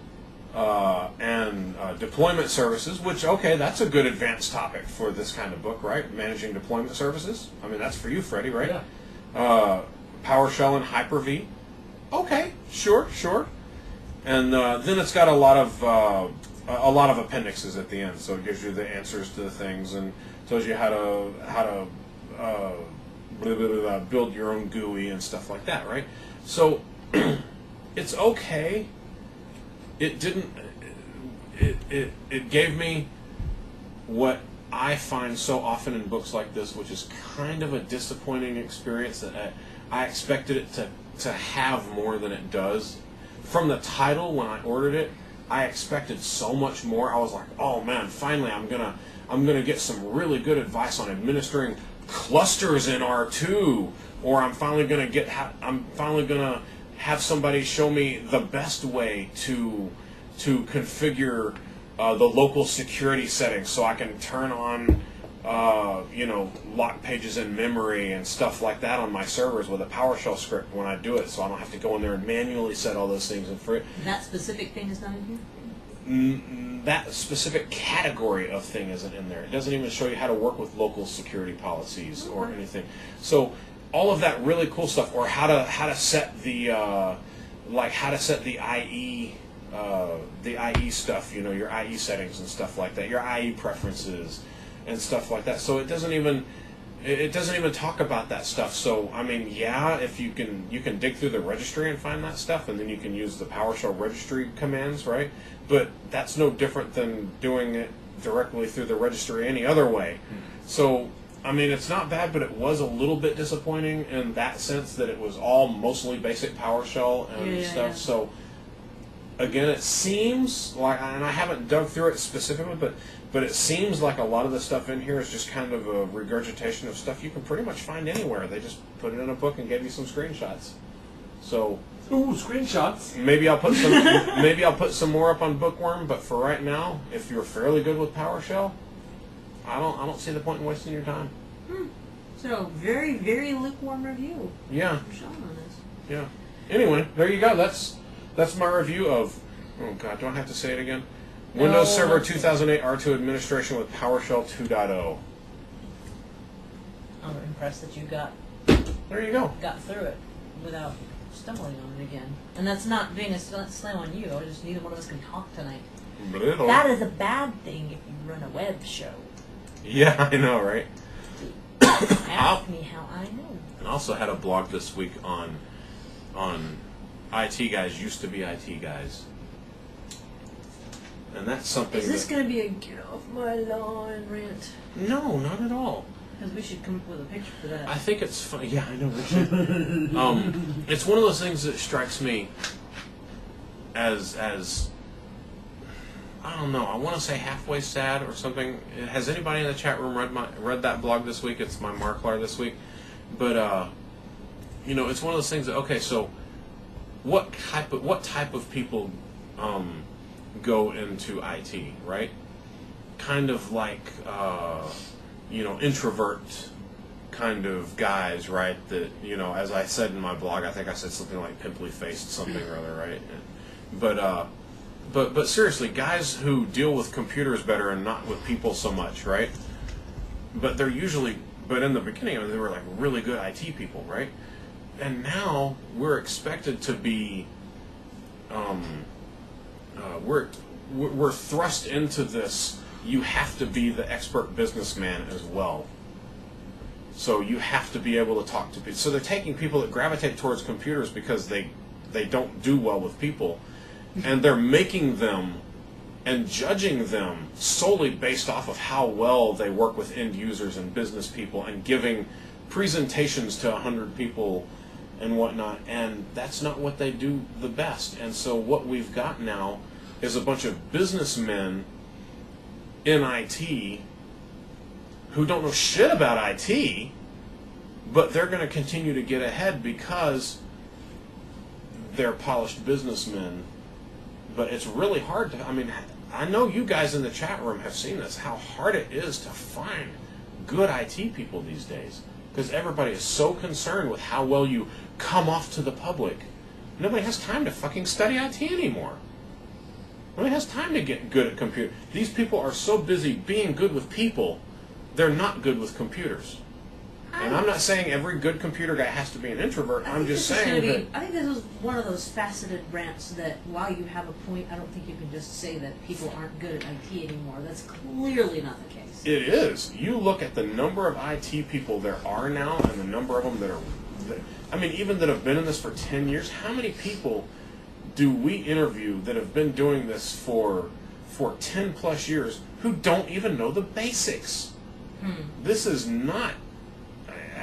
and deployment services, which, okay, that's a good advanced topic for this kind of book, right? Managing deployment services. I mean, that's for you, Freddie, right? Yeah. PowerShell and Hyper-V. Okay, sure. And then it's got a lot of appendixes at the end, so it gives you the answers to the things and tells you how to build your own GUI and stuff like that, right? So it's okay. It didn't. It gave me what I find so often in books like this, which is kind of a disappointing experience that I expected it to have more than it does. From the title, when I ordered it, I expected so much more. I was like, oh man, finally I'm gonna get some really good advice on administering clusters in R2, or I'm finally gonna have somebody show me the best way to configure the local security settings so I can turn on lock pages in memory and stuff like that on my servers with a PowerShell script when I do it, so I don't have to go in there and manually set all those things. And for it, That specific thing is not in here? that specific category of thing isn't in there. It doesn't even show you how to work with local security policies or anything. So all of that really cool stuff, or how to set the IE stuff, your IE settings and stuff like that, your IE preferences and stuff like that. So it doesn't even talk about that stuff. So I mean, yeah, if you can dig through the registry and find that stuff, and then you can use the PowerShell registry commands, right? But that's no different than doing it directly through the registry any other way. So I mean, it's not bad, but it was a little bit disappointing in that sense that it was all mostly basic PowerShell and stuff. Yeah. So again, it seems like, and I haven't dug through it specifically, but it seems like a lot of the stuff in here is just kind of a regurgitation of stuff you can pretty much find anywhere. They just put it in a book and gave you some screenshots. So, ooh, screenshots. Maybe I'll put some more up on Bookworm, but for right now, if you're fairly good with PowerShell, I don't see the point in wasting your time. So very, very lukewarm review. Yeah. from Sean on this. Yeah. Anyway, there you go. That's my review of. Oh God, do I have to say it again? Windows Server 2008 R2 administration with PowerShell 2.0. I'm impressed that you got There you go. through it without stumbling on it again. And that's not being a slam on you. I just neither one of us can talk tonight. Little. That is a bad thing if you run a web show. Yeah, I know, right? Ask me how I know. And also had a blog this week on IT guys used to be IT guys. And that's something. Is this going to be a get off my lawn rant? No, not at all. Because we should come up with a picture for that. I think it's fun. Yeah, I know, Richard. It's one of those things that strikes me as I don't know. I want to say halfway sad or something. Has anybody in the chat room read that blog this week? It's my Marklar this week. But it's one of those things that, okay, so what type of people go into IT, right? Kind of like introvert kind of guys, right? That, as I said in my blog, I think I said something like pimply faced something or other, right? But seriously, guys who deal with computers better and not with people so much, right? But in the beginning, they were like really good IT people, right? And now we're expected to be, we're thrust into this. You have to be the expert businessman as well. So you have to be able to talk to people. So they're taking people that gravitate towards computers because they don't do well with people, and they're making them and judging them solely based off of how well they work with end users and business people, and giving presentations to 100 people and whatnot. And that's not what they do the best. And so what we've got now is a bunch of businessmen in IT who don't know shit about IT, but they're going to continue to get ahead because they're polished businessmen But it's really hard to, I mean, I know you guys in the chat room have seen this, how hard it is to find good IT people these days. Because everybody is so concerned with how well you come off to the public. Nobody has time to fucking study IT anymore. Nobody has time to get good at computer. These people are so busy being good with people, they're not good with computers. And I'm not saying every good computer guy has to be an introvert. I'm just saying that... I think this is one of those faceted rants that while you have a point, I don't think you can just say that people aren't good at IT anymore. That's clearly not the case. It is. You look at the number of IT people there are now and the number of them that are... I mean, even that have been in this for 10 years, how many people do we interview that have been doing this for 10 plus years who don't even know the basics? This is not...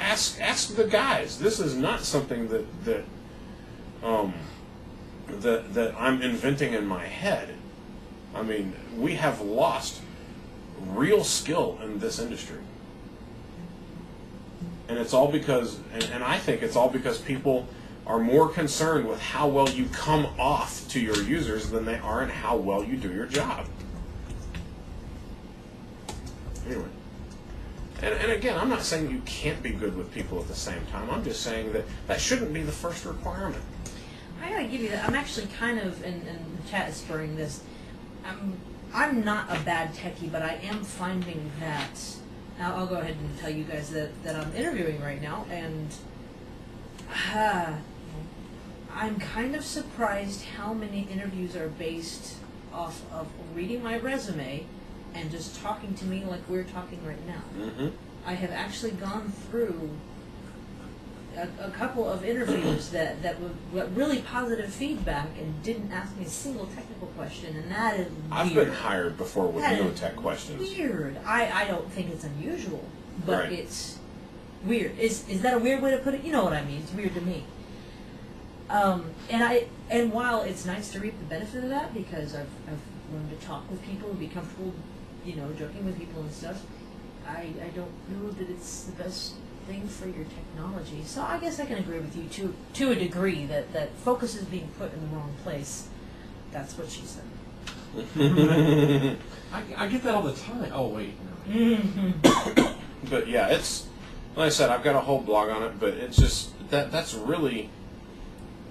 Ask the guys. This is not something that I'm inventing in my head. I mean, we have lost real skill in this industry, and it's all because, and I think it's all because people are more concerned with how well you come off to your users than they are in how well you do your job. Anyway. And again, I'm not saying you can't be good with people at the same time. I'm just saying that that shouldn't be the first requirement. I gotta give you that. I'm actually kind of, and the chat is spurring this, I'm not a bad techie, but I am finding that, I'll go ahead and tell you guys that I'm interviewing right now, and I'm kind of surprised how many interviews are based off of reading my resume and just talking to me like we're talking right now. I have actually gone through a couple of interviews that were really positive feedback and didn't ask me a single technical question, and that is weird. I've been hired before with no tech questions. Weird. I don't think it's unusual, but Right. it's weird. Is that a weird way to put it? You know what I mean. It's weird to me. And while it's nice to reap the benefit of that, because I've learned to talk with people and be comfortable, joking with people and stuff, I don't know that it's the best thing for your technology. So I guess I can agree with you to a degree that focus is being put in the wrong place. That's what she said. I get that all the time. Oh, wait. But yeah, it's, like I said, I've got a whole blog on it, but it's just, that's really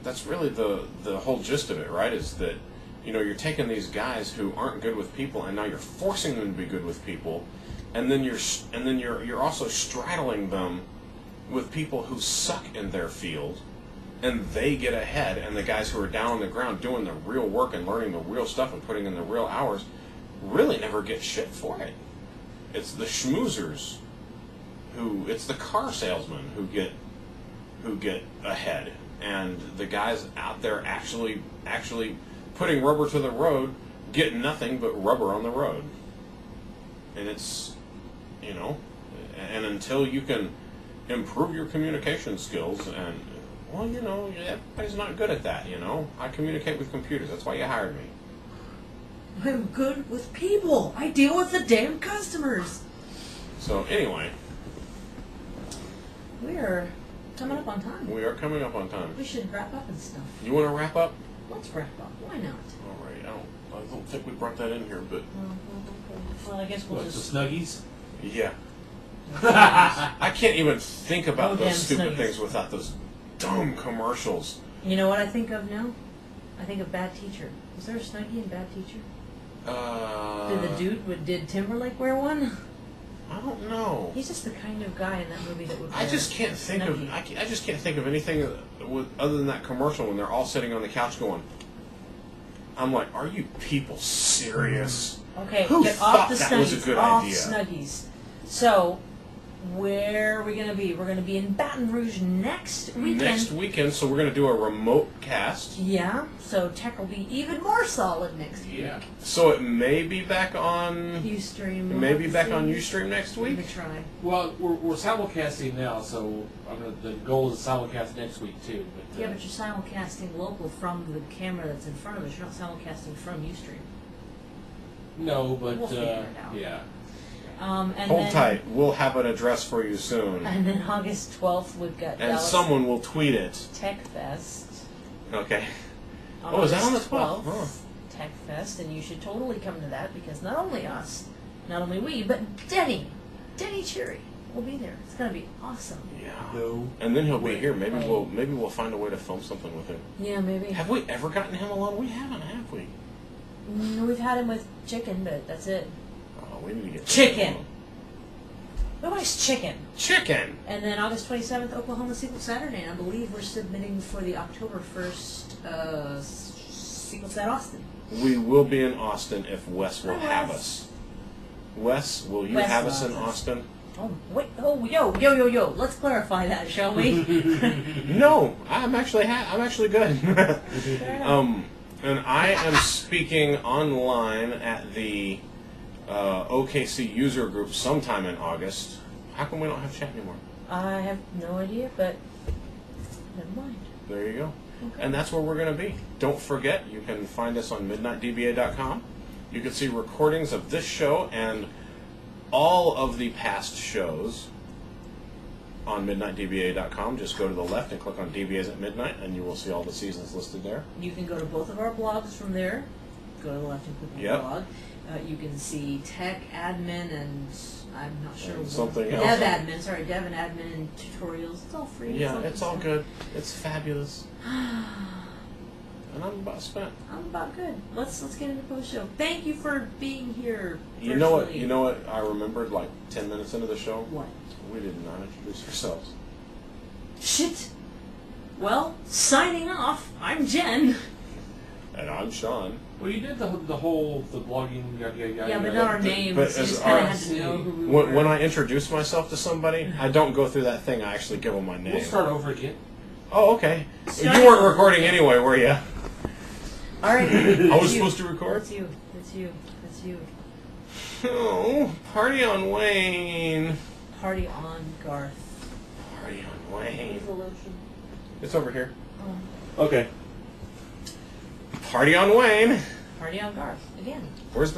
the whole gist of it, right? Is that, you're taking these guys who aren't good with people, and now you're forcing them to be good with people, and then you're also straddling them with people who suck in their field, and they get ahead, and the guys who are down on the ground doing the real work and learning the real stuff and putting in the real hours really never get shit for it. It's the schmoozers it's the car salesmen who get ahead, and the guys out there actually putting rubber to the road get nothing but rubber on the road. And it's, and until you can improve your communication skills, and, everybody's not good at that, I communicate with computers. That's why you hired me. I'm good with people. I deal with the damn customers. So, anyway. We're coming up on time. We are coming up on time. We should wrap up and stuff. You want to wrap up? Let's wrap up. Why not? All right. I don't think we brought that in here, but... Well, I guess we'll What, just... the Snuggies? Yeah. I can't even think about those damn stupid Snuggies. things without those dumb commercials. You know what I think of now? I think of Bad Teacher. Was there a Snuggie in Bad Teacher? Did Timberlake wear one? I don't know. He's just the kind of guy in that movie that would wear I just can't think of Snuggie. I just can't think of anything other than that commercial when they're all sitting on the couch going. I'm like, are you people serious? Okay, Who get thought off the that Snuggies. was a good off idea? Snuggies. So, where are we going to be? We're going to be in Baton Rouge next weekend. Next weekend, so we're going to do a remote cast. Yeah, so tech will be even more solid next week. Yeah. So it may be back on. Ustream. Maybe back on Ustream next week. Give it a try. Well, we're simulcasting now, so the goal is to simulcast next week, too. But, Yeah, but you're simulcasting local from the camera that's in front of us. You're not simulcasting from Ustream. No, but, We'll figure it out. yeah. Hold Then, tight. We'll have an address for you soon. And then August 12th, we've got And Dallas someone will tweet it. Tech Fest. Okay. Oh, is that on the 12th? Huh. Tech Fest, and you should totally come to that because not only us, not only we, but Denny Cherry will be there. It's going to be awesome. Yeah. No. And then he'll be here. Maybe we'll find a way to film something with him. Yeah, maybe. Have we ever gotten him alone? We haven't, have we? No, we've had him with Chicken, but that's it. Oh, we need to get Chicken. Nobody's Chicken. Chicken. And then August 27th, Oklahoma Sequel Saturday. And I believe we're submitting for the October 1st Sequel Sat Austin. We will be in Austin if Wes will have us. Wes, will you Wes have us in loves us. Austin? Oh, wait. Oh, yo. Let's clarify that, shall we? No, I'm actually good. Fair enough. And I am speaking online at the OKC user group sometime in August. How come we don't have chat anymore? I have no idea, but never mind. There you go. Okay. And that's where we're going to be. Don't forget, you can find us on midnightdba.com. You can see recordings of this show and all of the past shows on midnightdba.com. Just go to the left and click on DBAs at Midnight, and you will see all the seasons listed there. You can go to both of our blogs from there. Go to the left and click on Yep. blog. You can see tech, admin, and I'm not sure what. Something else. Dev admin, sorry, dev and admin and tutorials. It's all free. Yeah, it's all good. It's fabulous. And I'm about spent. I'm about good. Let's get into post show. Thank you for being here. You know what? virtually. You know what? I remembered like 10 minutes into the show. What? We did not introduce ourselves. Shit. Well, signing off. I'm Jen. And I'm Sean. Well, you did the blogging, yada, yada, Yeah, yada. but not our names. But You as just kind our- of had to know who we were. When I introduce myself to somebody, I don't go through that thing. I actually give them my name. We'll start over again. Oh, okay. Start You weren't over. recording anyway, were you? All right. I was supposed to record. That's you. That's you. That's you. Oh, party on Wayne. Party on Garth. Party on Wayne. The lotion. It's over here. Oh. Okay. Party on Wayne. Party on Garth again. Where's the